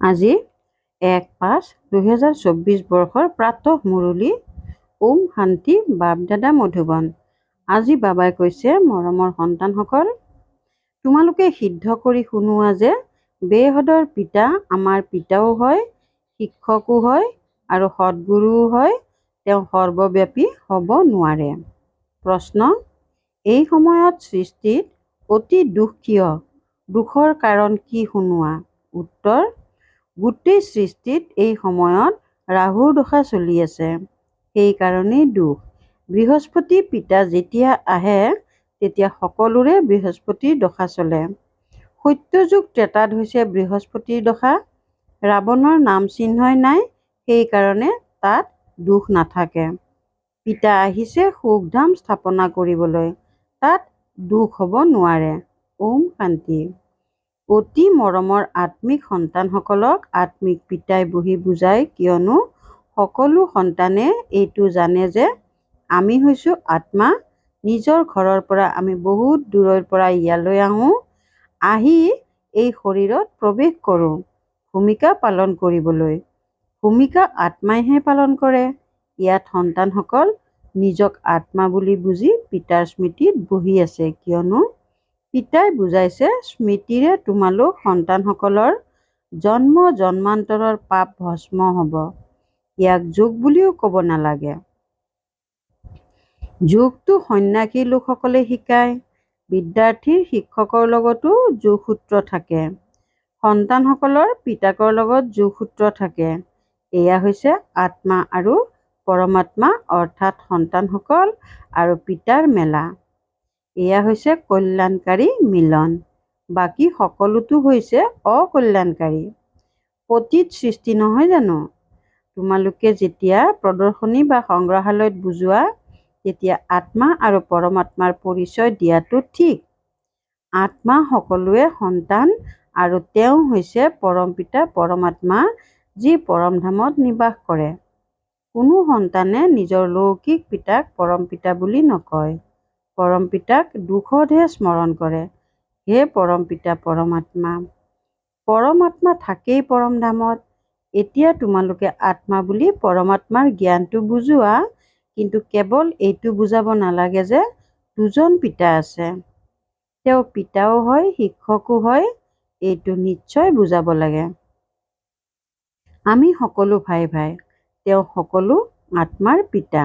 আজি 1/5/2024 বৰ্ষৰ প্ৰাতঃ মুৰলী। ওম শান্তি। বাপ দাদা মধুবন। আজি বাবাই কৈছে, মৰমৰ সন্তানসকল, তোমালোকে সিদ্ধ কৰি শুনোৱা যে বেহদৰ পিতা আমাৰ পিতাও হয়, শিক্ষকো হয় আৰু সদ্গুৰুও হয়। তেওঁ সৰ্বব্যাপী হ'ব নোৱাৰে। প্ৰশ্ন: এই সময়ত সৃষ্টিত অতি দুখ কিয়? দুখৰ কাৰণ কি শুনোৱা। উত্তৰ: গোটেই সৃষ্টিত এই সময়ত ৰাহুৰ দশা চলি আছে, সেইকাৰণেই দুখ। বৃহস্পতি পিতা যেতিয়া আহে তেতিয়া সকলোৰে বৃহস্পতিৰ দশা চলে। সত্যযুগ ত্ৰেতাত হৈছে বৃহস্পতিৰ দশা। ৰাৱণৰ নাম চিহ্নই নাই, সেইকাৰণে তাত দুখ নাথাকে। পিতা আহিছে সুখধাম স্থাপনা কৰিবলৈ, তাত দুখ হ'ব নোৱাৰে। ওম শান্তি। অতি মৰমৰ আত্মিক সন্তানসকলক আত্মিক পিতাই বহি বুজায়, কিয়নো সকলো সন্তানে এইটো জানে যে আমি হৈছোঁ আত্মা। নিজৰ ঘৰৰ পৰা আমি বহুত দূৰৰ পৰা ইয়ালৈ আহি এই শৰীৰত প্ৰৱেশ কৰোঁ ভূমিকা পালন কৰিবলৈ। ভূমিকা আত্মাইহে পালন কৰে। ইয়াত সন্তানসকল নিজক আত্মা বুলি বুজি পিতাৰ স্মৃতিত বহি আছে, কিয়নো পিতাই বুজাইছে, স্মৃতিৰে তোমালোক সন্তানসকলৰ জন্ম জন্মান্তৰৰ পাপ ভস্ম হ'ব। ইয়াক যোগ বুলিও ক'ব নালাগে। যোগটো সন্ন্যাসী লোকসকলে শিকায়। বিদ্যাৰ্থীৰ শিক্ষকৰ লগতো যোগসূত্ৰ থাকে। সন্তানসকলৰ পিতাকৰ লগত যোগসূত্ৰ থাকে। এয়া হৈছে আত্মা আৰু পৰমাত্মা অৰ্থাৎ সন্তানসকল আৰু পিতাৰ মেলা। এয়া হৈছে কল্যাণকাৰী মিলন। বাকী সকলোতো হৈছে অকল্যাণকাৰী। পতিত সৃষ্টি নহয় জানো? তোমালোকে যেতিয়া প্ৰদৰ্শনী বা সংগ্ৰহালয়ত বুজোৱা, তেতিয়া আত্মা আৰু পৰমাত্মাৰ পৰিচয় দিয়াটো ঠিক। আত্মা সকলোৱে সন্তান আৰু তেওঁ হৈছে পৰম পিতা পৰমাত্মা, যি পৰমধামত নিবাস কৰে। কোনো সন্তানে নিজৰ লৌকিক পিতাক পৰম পিতা বুলি নকয়। পৰম পিতাক দুখতহে স্মৰণ কৰে। হে পৰম পিতা পৰমাত্মা। পৰমাত্মা থাকেই পৰমধামত। এতিয়া তোমালোকে আত্মা বুলি পৰমাত্মাৰ জ্ঞানটো বুজোৱা, কিন্তু কেৱল এইটো বুজাব নালাগে যে দুজন পিতা আছে। তেওঁ পিতাও হয়, শিক্ষকো হয়। এইটো নিশ্চয় বুজাব লাগে। আমি সকলো ভাই ভাই। তেওঁ সকলো আত্মাৰ পিতা।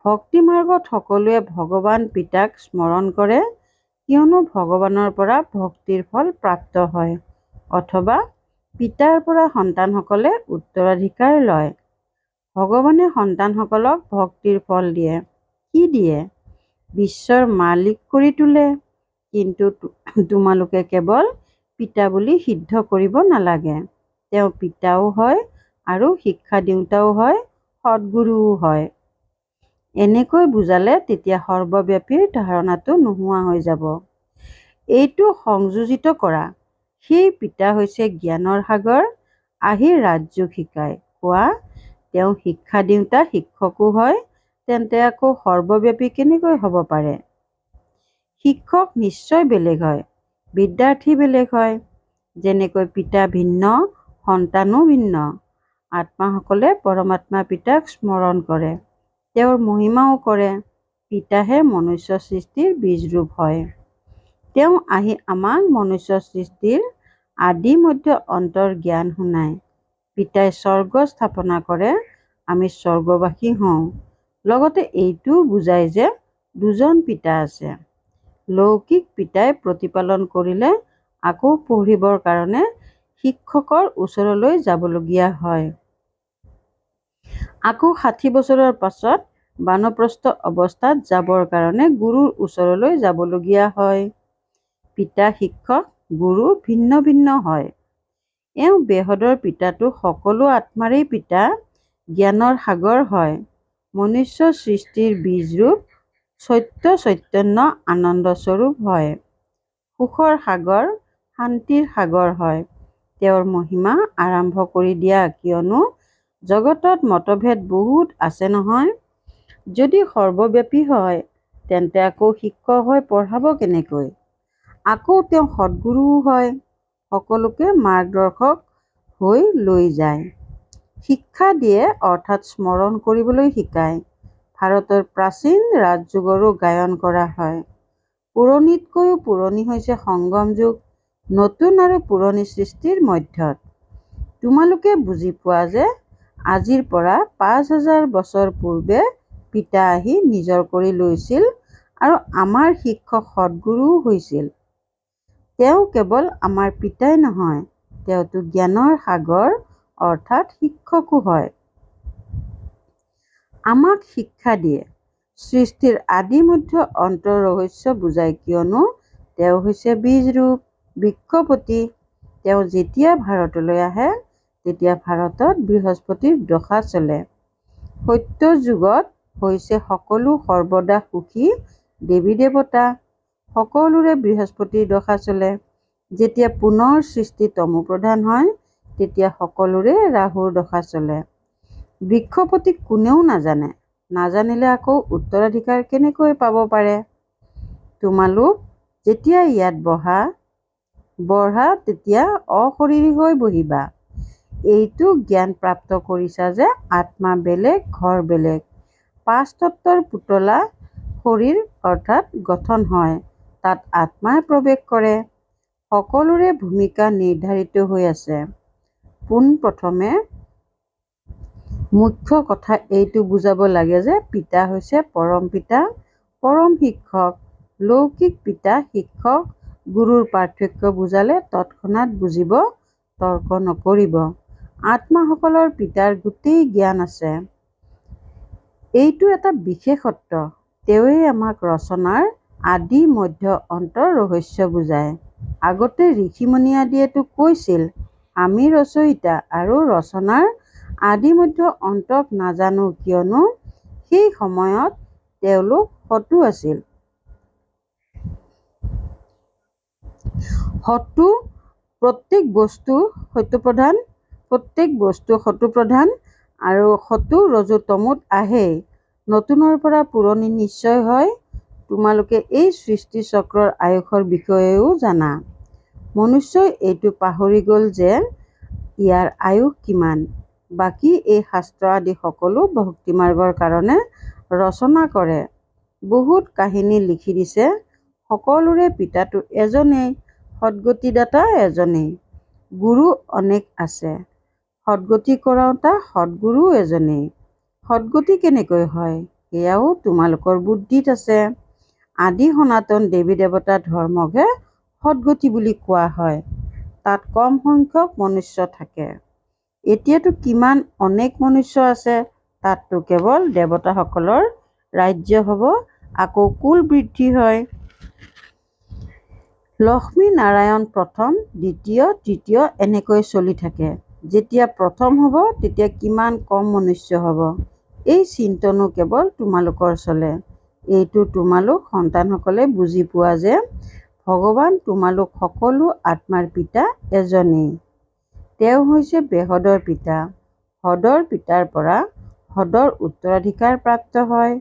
ভক্তি মাৰ্গত সকলোৱে ভগৱান পিতাক স্মৰণ কৰে, কিয়নো ভগৱানৰ পৰা ভক্তিৰ ফল প্ৰাপ্ত হয়, অথবা পিতাৰ পৰা সন্তানসকলে উত্তৰাধিকাৰ লয়। ভগৱানে সন্তানসকলক ভক্তিৰ ফল দিয়ে। কি দিয়ে? বিশ্বৰ মালিক কৰি তোলে। কিন্তু তোমালোকে কেৱল পিতা বুলি সিদ্ধ কৰিব নালাগে। তেওঁ পিতাও হয় আৰু শিক্ষা দিওঁতাও হয়, সদ্গুৰুও হয়। এনেকৈ বুজালে তেতিয়া সৰ্বব্যাপীৰ ধাৰণাটো নোহোৱা হৈ যাব। এইটো সংযোজিত কৰা। সেই পিতা হৈছে জ্ঞানৰ সাগৰ, আহি ৰাজযোগ শিকায়। কোৱা, তেওঁ শিক্ষা দিওঁতা শিক্ষকো হয়, তেন্তে আকৌ সৰ্বব্যাপী কেনেকৈ হ'ব পাৰে? শিক্ষক নিশ্চয় বেলেগ হয়, বিদ্যাৰ্থী বেলেগ হয়। যেনেকৈ পিতা ভিন্ন, সন্তানো ভিন্ন। আত্মাসকলে পৰমাত্মা পিতাক স্মৰণ কৰে, তেওঁৰ মহিমাও কৰে। পিতাহে মনুষ্য সৃষ্টিৰ বীজৰূপ হয়। তেওঁ আহি আমাক মনুষ্য সৃষ্টিৰ আদি মধ্য অন্তৰ জ্ঞান শুনায়। পিতাই স্বৰ্গ স্থাপনা কৰে, আমি স্বৰ্গবাসী হওঁ। লগতে এইটোও বুজায় যে দুজন পিতা আছে। লৌকিক পিতাই প্ৰতিপালন কৰিলে আকৌ পঢ়িবৰ কাৰণে শিক্ষকৰ ওচৰলৈ যাবলগীয়া হয়। আকৌ 60 বছৰৰ পাছত বানপ্ৰস্থ অৱস্থাত যাবৰ কাৰণে গুৰুৰ ওচৰলৈ যাবলগীয়া হয়। পিতা, শিক্ষক, গুৰু ভিন্ন ভিন্ন হয়। এওঁ বেহদৰ পিতাটো সকলো আত্মাৰেই পিতা, জ্ঞানৰ সাগৰ হয়। মনুষ্য সৃষ্টিৰ বীজৰূপ, সত্য চৈতন্য আনন্দ স্বৰূপ হয়। সুখৰ সাগৰ, শান্তিৰ সাগৰ হয়। তেওঁৰ মহিমা আৰম্ভ কৰি দিয়া, কিয়নো জগতত মতভেদ বহুত আছে নহয়। যদি সৰ্বব্যাপী হয়, তেন্তে আকৌ শিক্ষক হৈ পঢ়াব কেনেকৈ? আকৌ তেওঁ সদ্গুৰুও হয়, সকলোকে মাৰ্গদৰ্শক হৈ লৈ যায়। শিক্ষা দিয়ে অৰ্থাৎ স্মৰণ কৰিবলৈ শিকায়। ভাৰতৰ প্ৰাচীন ৰাজযোগৰো গায়ন কৰা হয়। পুৰণিতকৈও পুৰণি হৈছে সংগম যুগ, নতুন আৰু পুৰণি সৃষ্টিৰ মধ্যত। তোমালোকে বুজি পোৱা যে আজিৰ পৰা ৫,০০০ বছৰ পূৰ্বে পিতা আহি নিজৰ কৰি লৈছিল আৰু আমাৰ শিক্ষক সদ্গুৰুও হৈছিল। তেওঁ কেৱল আমাৰ পিতাই নহয়, তেওঁতো জ্ঞানৰ সাগৰ অৰ্থাৎ শিক্ষকো হয়। আমাক শিক্ষা দিয়ে। সৃষ্টিৰ আদি মধ্য অন্তৰ ৰহস্য বুজায় কিয়নো তেওঁ হৈছে বীজৰূপ, বৃক্ষপতি। তেওঁ যেতিয়া ভাৰতলৈ আহে তেতিয়া ভাৰতত বৃহস্পতিৰ দশা চলে। সত্য যুগত হৈছে সকলো সৰ্বদা সুখী দেৱী দেৱতা। সকলোৰে বৃহস্পতিৰ দশা চলে। যেতিয়া পুনৰ সৃষ্টি তমোপ্ৰধান হয় তেতিয়া সকলোৰে ৰাহুৰ দশা চলে। বৃক্ষপতিক কোনেও নাজানে। নাজানিলে আকৌ উত্তৰাধিকাৰ কেনেকৈ পাব পাৰে? তোমালোক যেতিয়া ইয়াত বঢ়া তেতিয়া অশৰীৰী হৈ বহিবা। এইটো জ্ঞান প্ৰাপ্ত কৰিছা যে আত্মা বেলেগ, ঘৰ বেলেগ। ৫ তত্ত্বৰ পুতলা শৰীৰ অৰ্থাৎ গঠন হয়, তাত আত্মাই প্ৰৱেশ কৰে। সকলোৰে ভূমিকা নিৰ্ধাৰিত হৈ আছে। পোনপ্ৰথমে মুখ্য কথা এইটো বুজাব লাগে যে পিতা হৈছে পৰম পিতা, পৰম শিক্ষক। লৌকিক পিতা, শিক্ষক, গুৰুৰ পাৰ্থক্য বুজালে তৎক্ষণাৎ বুজিব, তৰ্ক নকৰিব। আত্মাসকলৰ পিতাৰ গোটেই জ্ঞান আছে। এইটো এটা বিশেষত্ব। তেওঁৱেই আমাক ৰচনাৰ আদি মধ্য অন্তৰ ৰহস্য বুজায়। আগতে ঋষিমুনি আদিয়েতো কৈছিল আমি ৰচয়িতা আৰু ৰচনাৰ আদি মধ্য অন্তক নাজানো কিয়নো সেই সময়ত তেওঁলোক হতু আছিল। হতু প্ৰত্যেক বস্তু সতুপ্ৰধান আৰু হতু ৰজু তমোত আহেই। নতুনৰ পৰা পুৰণি নিশ্চয় হয়। তোমালোকে এই সৃষ্টি চক্ৰৰ আয়ুসৰ বিষয়েও জানা। মনুষ্যই এইটো পাহৰি গ'ল যে ইয়াৰ আয়ুস কিমান। বাকী এই শাস্ত্ৰ আদি সকলো ভক্তিমাৰ্গৰ কাৰণে ৰচনা কৰে। বহুত কাহিনী লিখি দিছে। সকলোৰে পিতাটো এজনেই, সদ্গতিদাতা এজনেই। গুৰু অনেক আছে। সদ্গতি কৰাওঁতা সদ্গুৰু এজনেই। সদ্গতি কেনেকৈ হয় সেয়াও তোমালোকৰ বুদ্ধিত আছে। আদি সনাতন দেৱী দেৱতা ধৰ্মকহে সদ্গতি বুলি কোৱা হয়। তাত কম সংখ্যক মনুষ্য থাকে। এতিয়াতো কিমান অনেক মনুষ্য আছে। তাততো কেৱল দেৱতাসকলৰ ৰাজ্য হ'ব, আকৌ কুল বৃদ্ধি হয়। লক্ষ্মী নাৰায়ণ প্ৰথম, দ্বিতীয়, তৃতীয় এনেকৈ চলি থাকে। যেতিয়া প্ৰথম হ'ব তেতিয়া কিমান কম মনুষ্য হ'ব। এই চিন্তনো কেৱল তোমালোকৰ চলে। এইটো তোমালোক সন্তানসকলে বুজি পোৱা যে ভগৱান তোমালোক সকলো আত্মাৰ পিতা এজনেই। তেওঁ হৈছে বেহদৰ পিতা। হদৰ পিতাৰ পৰা হদৰ উত্তৰাধিকাৰ প্ৰাপ্ত হয়।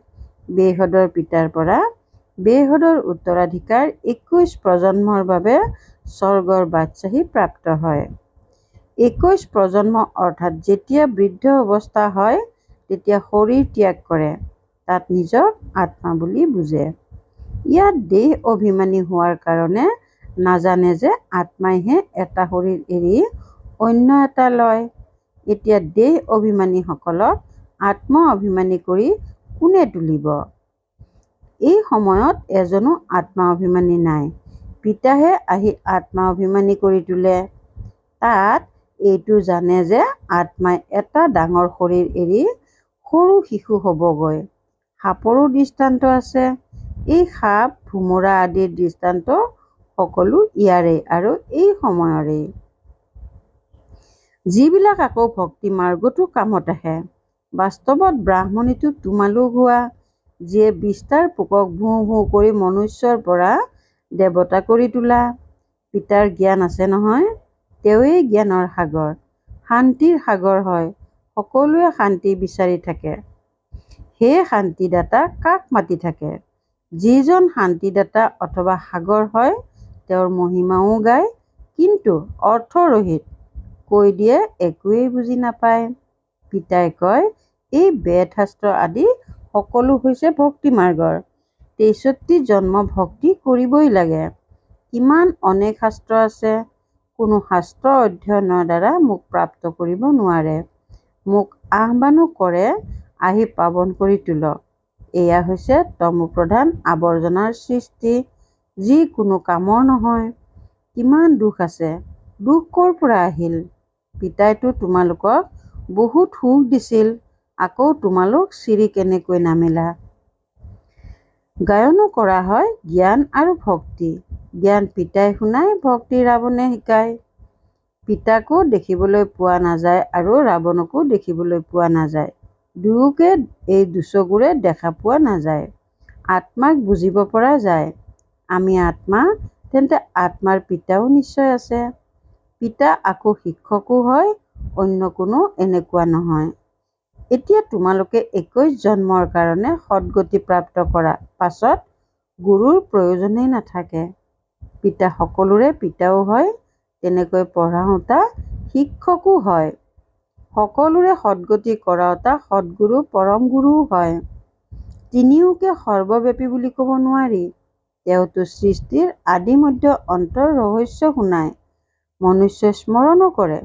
বেহদৰ পিতাৰ পৰা বেহদৰ উত্তৰাধিকাৰ ২১ প্ৰজন্মৰ বাবে স্বৰ্গৰ বাদশ্বাহী প্ৰাপ্ত হয়। ২১ প্ৰজন্ম অৰ্থাৎ যেতিয়া বৃদ্ধ অৱস্থা হয় তেতিয়া শৰীৰ ত্যাগ কৰে, তাত নিজক আত্মা বুলি বুজে। ইয়াত দেহ অভিমানী হোৱাৰ কাৰণে নাজানে যে আত্মাইহে এটা শৰীৰ এৰি অন্য এটা লয়। এতিয়া দেহ অভিমানীসকলক আত্ম অভিমানী কৰি কোনে তুলিব? এই সময়ত এজনো আত্মা অভিমানী নাই। পিতাহে আহি আত্মা অভিমানী কৰি তোলে। তাত এইটো জানে যে আত্মাই এটা ডাঙৰ শৰীৰ এৰি সৰু শিশু হ'বগৈ। সাপৰো দৃষ্টান্ত আছে। এই সাপ, ভোমোৰা আদিৰ দৃষ্টান্ত সকলো ইয়াৰেই আৰু এই সময়ৰেই। যিবিলাক আকৌ ভক্তি মাৰ্গতো কামত আহে। বাস্তৱত ব্ৰাহ্মণীতো তোমালোক হোৱা, যিয়ে বিস্তাৰ পোকক ভোঁ ভোঁ কৰি মনুষ্যৰ পৰা দেৱতা কৰি তোলা। পিতাৰ জ্ঞান আছে নহয়। তেওঁৱেই জ্ঞানৰ সাগৰ, শান্তিৰ সাগৰ হয়। সকলোৱে শান্তি বিচাৰি থাকে। হে শান্তিদাতা কাক মাতি থাকে? যিজন শান্তিদাতা অথবা সাগৰ হয় তেওঁৰ মহিমাও গায়, কিন্তু অৰ্থৰহিত। কৈ দিয়ে একোৱেই বুজি নাপায়। পিতাই কয়, এই বেদ শাস্ত্ৰ আদি সকলো হৈছে ভক্তি মাৰ্গৰ। ৬৩ জন্ম ভক্তি কৰিবই লাগে। কিমান অনেক শাস্ত্ৰ আছে, কোনো শাস্ত্ৰ অধ্যয়নৰ দ্বাৰা মোক প্ৰাপ্ত কৰিব নোৱাৰে। মোক আহ্বানো কৰে, আহি পাৱন কৰি তোলক। এয়া হৈছে তমোপ্ৰধান আৱৰ্জনাৰ সৃষ্টি, যি কোনো কামৰ নহয়। কিমান দুখ আছে, দুখ ক'ৰ পৰা আহিল? পিতাইতো তোমালোকক বহুত সুখ দিছিল, আকৌ তোমালোক চিৰি কেনেকৈ নামিলা? গায়নো কৰা হয় জ্ঞান আৰু ভক্তি। জ্ঞান পিতাই শুনায়, ভক্তি ৰাৱণে শিকায়। পিতাকো দেখিবলৈ পোৱা নাযায় আৰু ৰাৱণকো দেখিবলৈ পোৱা নাযায়। দুয়োকে এই দুচকুৰে দেখা পোৱা নাযায়। আত্মাক বুজিব পৰা যায়। আমি আত্মা, তেন্তে আত্মাৰ পিতাও নিশ্চয় আছে। পিতা আকৌ শিক্ষকো হয়, অন্য কোনো এনেকুৱা নহয়। এতিয়া তোমালোকে ২১ জন্মৰ কাৰণে সদ্গতি প্ৰাপ্ত কৰা, পাছত গুৰুৰ প্ৰয়োজনেই নাথাকে। পিতা সকলোৰে পিতাও হয়, তেনেকৈ পঢ়াওঁতা শিক্ষকো হয়। সকলোৰে সদ্গতি কৰাওঁতা সদ্গুৰু পৰম গুৰুও হয়। তিনিওকে সৰ্বব্যাপী বুলি ক'ব নোৱাৰি। তেওঁতো সৃষ্টিৰ আদি মধ্য অন্তৰ ৰহস্য শুনায়। মনুষ্যই স্মৰণো কৰে,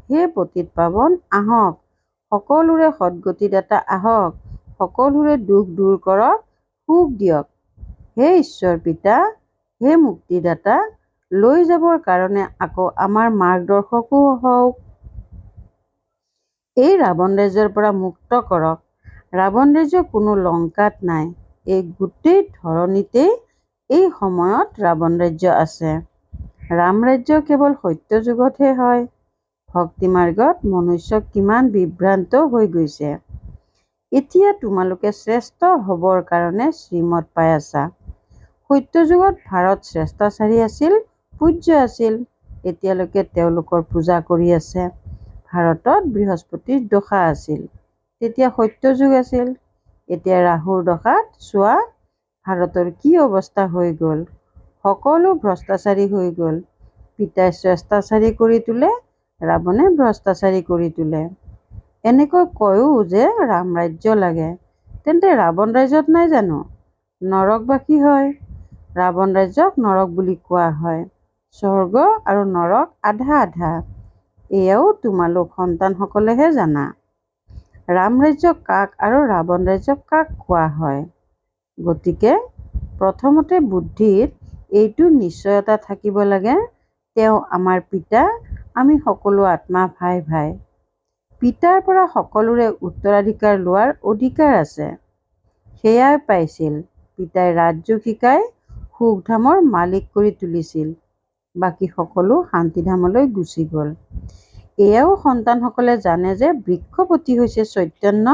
হে পতিত পাৱন আহক, সকলোৰে সদ্গতিদাতা আহক, সকলোৰে দুখ দূৰ কৰক, সুখ দিয়ক। হে ঈশ্বৰ পিতা, হে মুক্তিদাতা, লৈ যাবৰ কাৰণে আকৌ আমাৰ মাৰ্গদৰ্শকো হওক। এই ৰাৱণ ৰাজ্যৰ পৰা মুক্ত কৰক। ৰাৱণ ৰাজ্য কোনো লংকাত নাই, এই গোটেই ধৰণীতেই এই সময়ত ৰাৱণ ৰাজ্য আছে। ৰাম ৰাজ্য কেৱল সত্য যুগতহে হয়। ভক্তি মাৰ্গত মনুষ্য কিমান বিভ্ৰান্ত হৈ গৈছে। এতিয়া তোমালোকে শ্ৰেষ্ঠ হ'বৰ কাৰণে শ্ৰীমত পাই আছা। সত্য যুগত ভাৰত শ্ৰেষ্টাচাৰী আছিল, পূজ্য আছিল। এতিয়ালৈকে তেওঁলোকৰ পূজা কৰি আছে। ভাৰতত বৃহস্পতিৰ দশা আছিল, তেতিয়া সত্য যুগ আছিল। এতিয়া ৰাহুৰ দশাত চোৱা ভাৰতৰ কি অৱস্থা হৈ গ'ল। সকলো ভ্ৰষ্টাচাৰী হৈ গ'ল। পিতাই শ্ৰেষ্টাচাৰী কৰি তোলে, ৰাৱণে ভ্ৰষ্টাচাৰী কৰি তোলে। এনেকৈ কয়ো যে ৰাম ৰাজ্য লাগে, তেন্তে ৰাৱণ ৰাজ্যত নাই জানো? নৰকবাসী হয়। ৰাৱণ ৰাজ্যক নৰক বুলি কোৱা হয়। স্বৰ্গ আৰু নৰক আধা আধা। এয়াও তোমালোক সন্তানসকলেহে জানা। ৰাম ৰাজ্য কাক আৰু ৰাৱণ ৰাজ্য কাক কোৱা হয়? গতিকে প্ৰথমতে বুদ্ধিত এইটো নিশ্চয়তা থাকিব লাগে, তেওঁ আমাৰ পিতা, আমি সকলো আত্মা ভাই ভাই। পিতাৰ পৰা সকলোৰে উত্তৰাধিকাৰ লোৱাৰ অধিকাৰ আছে। সেয়াই পাইছিল। পিতাই ৰাজযোগ শিকাই সুখধামৰ মালিক কৰি তুলিছিল। বাকী সকলো শান্তিধামলৈ গুচি গ'ল। এয়াও সন্তানসকলে জানে যে বৃক্ষপতি হৈছে চৈতন্য,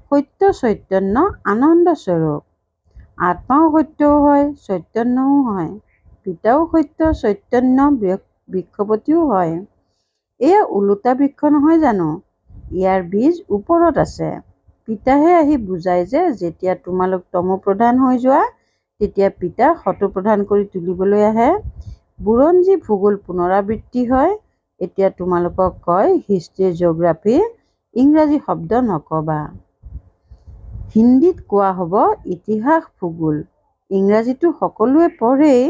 সত্য চৈতন্য আনন্দ স্বৰূপ। আত্মাও সত্যও হয়, চৈতন্যও হয়। পিতাও সত্য চৈতন্য বৃক্ষপতিও হয়। এয়া ওলোটা বৃক্ষ নহয় জানো? ইয়াৰ বীজ ওপৰত আছে। পিতাহে আহি বুজায় যে যেতিয়া তোমালোক তমোপ্ৰধান হৈ যোৱা, তেতিয়া পিতা সতোপ্ৰধান কৰি তুলিবলৈ আহে। বুৰঞ্জী ভূগোল পুনৰাবৃত্তি হয়। এতিয়া তোমালোকক কয় হিষ্ট্ৰী জিঅ'গ্ৰাফী, ইংৰাজী শব্দ নকবা। হিন্দীত কোৱা হ'ব ইতিহাস ভূগোল। ইংৰাজীটো সকলোৱে পঢ়েই,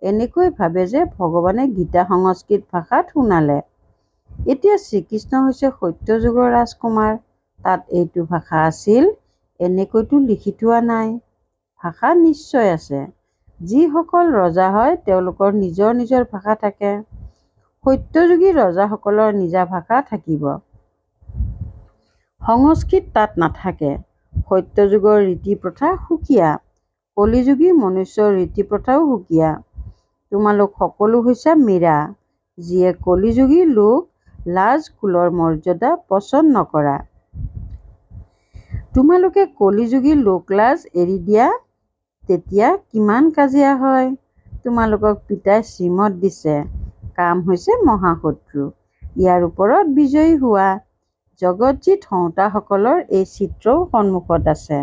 এনেকৈ ভাবে যে ভগৱানে গীতা সংস্কৃত ভাষাত শুনালে। এতিয়া শ্ৰীকৃষ্ণ হৈছে সত্য যুগৰ ৰাজকুমাৰ, তাত এইটো ভাষা আছিল, এনেকৈতো লিখি থোৱা নাই। ভাষা নিশ্চয় আছে। যিসকল ৰজা হয় তেওঁলোকৰ নিজৰ নিজৰ ভাষা থাকে। সত্যযুগী ৰজাসকলৰ নিজা ভাষা থাকিব। সংস্কৃত তাত নাথাকে। সত্যযুগৰ ৰীতি প্ৰথা সুকীয়া, কলিযুগী মনুষ্যৰ ৰীতি প্ৰথাও সুকীয়া। তোমালোক সকলো হৈছা মীৰা, যিয়ে কলিযুগী লোক লাজ কুলৰ মৰ্যাদা পচন্দ নকৰা। তোমালোকে কলিযুগী লোকলাজ এৰি দিয়া, তেতিয়া কিমান কাজিয়া হয়। তোমালোকক পিতাই শ্ৰীমত দিছে, কাম হৈছে মহাশত্ৰু, ইয়াৰ ওপৰত বিজয়ী হোৱা। জগতজিত হওঁতাসকলৰ এই চিত্ৰও সন্মুখত আছে।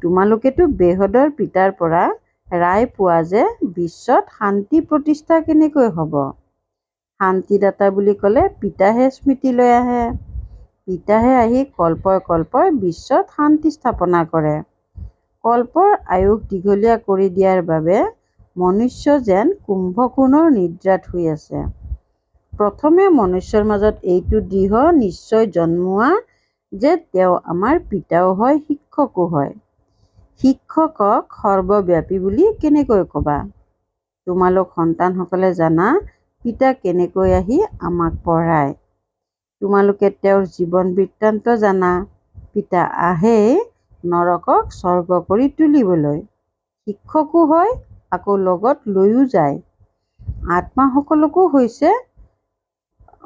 তোমালোকেতো বেহদৰ পিতাৰ পৰা ৰায় পোৱা যে বিশ্বত শান্তি প্ৰতিষ্ঠা কেনেকৈ হ'ব। শান্তিদাতা বুলি ক'লে পিতাহে স্মৃতিলৈ আহে। পিতাহে আহি কল্পই কল্পই বিশ্বত শান্তি স্থাপনা কৰে। কল্পৰ আয়ুস দীঘলীয়া কৰি দিয়াৰ বাবে মনুষ্য যেন কুম্ভকৰ্ণৰ নিদ্ৰাত শুই আছে। প্ৰথমে মনুষ্যৰ মাজত এইটো দৃঢ় নিশ্চয় জন্মোৱা যে তেওঁ আমাৰ পিতাও হয়, শিক্ষকো হয়। শিক্ষকক সৰ্বব্যাপী বুলি কেনেকৈ ক'বা? তোমালোক সন্তানসকলে জানা পিতা কেনেকৈ আহি আমাক পঢ়ায়। তোমালোকে তেওঁৰ জীৱন বৃত্তান্ত জানা। পিতা আহেই নৰকক স্বৰ্গ কৰি তুলিবলৈ। শিক্ষকো হয়, আকৌ লগত লৈও যায়। আত্মাসকলকো হৈছে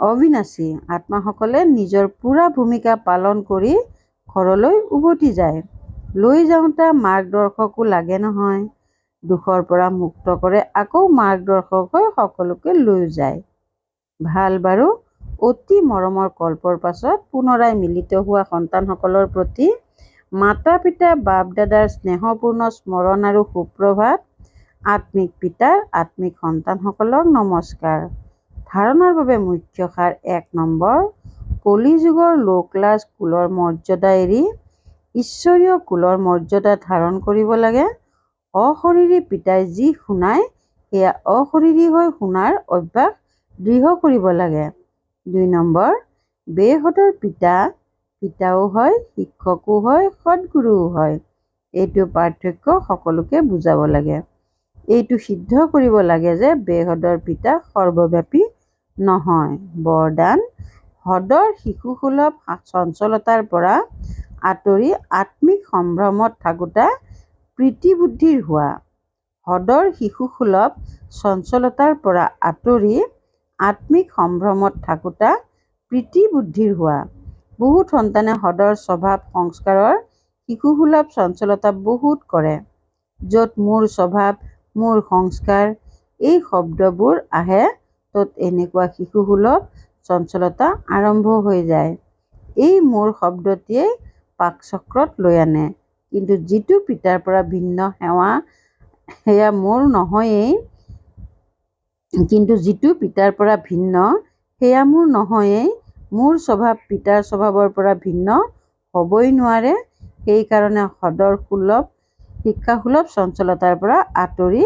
অবিনাশী। আত্মাসকলে নিজৰ পূৰা ভূমিকা পালন কৰি ঘৰলৈ উভতি যায়। লৈ যাওঁতে মাৰ্গদৰ্শকো লাগে নহয়। দুখৰ পৰা মুক্ত কৰে, আকৌ মাৰ্গদৰ্শক হৈ সকলোকে লৈ যায়। ভাল বাৰু, অতি মৰমৰ কল্পৰ পাছত পুনৰাই মিলিত হোৱা সন্তানসকলৰ প্ৰতি মাতা পিতা বাপ দাদাৰ স্নেহপূৰ্ণ স্মৰণ আৰু সুপ্ৰভাত। আত্মিক পিতাৰ আত্মিক সন্তানসকলক নমস্কাৰ। ধাৰণাৰ বাবে মুখ্য সাৰ ১ নম্বৰ, কলিযুগৰ লোক-লাজ কুলৰ মৰ্যাদা এৰি ঈশ্বৰীয় কুলৰ মৰ্যাদা ধাৰণ কৰিব লাগে। অশৰীৰী পিতাই যি শুনায় সেয়া অশৰীৰী হৈ শুনাৰ অভ্যাস দৃঢ় কৰিব লাগে। ২ নম্বৰ, বেহদৰ পিতাও হয়, শিক্ষকো হয়, সদ্গুৰুও হয়। এইটো পাৰ্থক্য সকলোকে বুজাব লাগে। এইটো সিদ্ধ কৰিব লাগে যে বেহদৰ পিতা সৰ্বব্যাপী নহয়। বৰদান, হদৰ শিশুসুলভ চঞ্চলতাৰ পৰা আঁতৰি আত্মিক সম্ভ্ৰমত থাকোঁতা প্ৰীতিবুদ্ধিৰ হোৱা। হদৰ শিশুসুলভ চঞ্চলতাৰ পৰা আঁতৰি আত্মিক সম্ভ্ৰমত থাকোঁতা প্ৰীতিবুদ্ধিৰ হোৱা। বহুত সন্তানে হদৰ স্বভাৱ সংস্কাৰৰ শিশুসুলভ চঞ্চলতা বহুত কৰে। য'ত মোৰ স্বভাৱ, মোৰ সংস্কাৰ এই শব্দবোৰ আহে ত'ত এনেকুৱা শিশুসুলভ চঞ্চলতা আৰম্ভ হৈ যায়। এই মোৰ শব্দটিয়েই পাকচক্ৰত লৈ আনে। কিন্তু যিটো পিতাৰ পৰা ভিন্ন সেয়া মোৰ নহয়েই। মোৰ স্বভাৱ পিতাৰ স্বভাৱৰ পৰা ভিন্ন হ'বই নোৱাৰে। সেইকাৰণে হদৰ শিক্ষাসুলভ চঞ্চলতাৰ পৰা আঁতৰি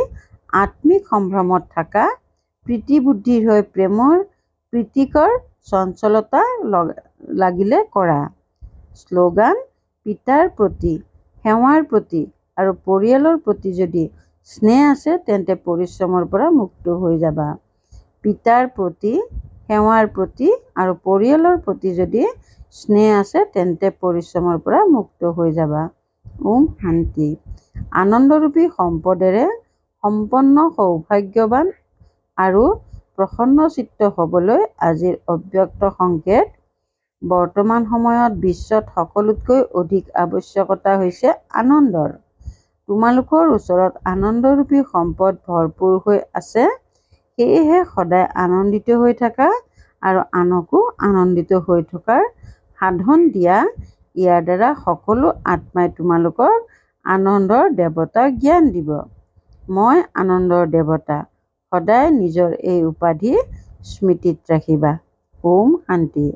আত্মিক সম্ভ্ৰমত থকা প্ৰীতিবুদ্ধিৰ হৈ প্ৰীতিকৰ চঞ্চলতা লাগিলে কৰা। শ্লোগান, পিতাৰ প্ৰতি, সেৱাৰ প্ৰতি আৰু পৰিয়ালৰ প্ৰতি যদি স্নেহ আছে তেন্তে পৰিশ্ৰমৰ পৰা মুক্ত হৈ যাবা। পিতাৰ প্ৰতি, সেৱাৰ প্ৰতি আৰু পৰিয়ালৰ প্ৰতি যদি স্নেহ আছে তেন্তে পৰিশ্ৰমৰ পৰা মুক্ত হৈ যাবা। ওম শান্তি। আনন্দৰূপী সম্পদেৰে সম্পন্ন সৌভাগ্যৱান আৰু প্ৰসন্নচিত্ত হ'বলৈ আজিৰ অব্যক্ত সংকেত। বৰ্তমান সময়ত বিশ্বত সকলোতকৈ অধিক আৱশ্যকতা হৈছে আনন্দৰ। তোমালোকৰ ওচৰত আনন্দৰূপী সম্পদ ভৰপূৰ হৈ আছে। সেয়েহে সদায় আনন্দিত হৈ থাকা আৰু আনকো আনন্দিত হৈ থকাৰ সাধন দিয়া। ইয়াৰ দ্বাৰা সকলো আত্মাই তোমালোকক আনন্দৰ দেৱতা জ্ঞান দিব। মই আনন্দৰ দেৱতা। সদায় নিজৰ এই উপাধি স্মৃতিত ৰাখিবা। ওম শান্তি।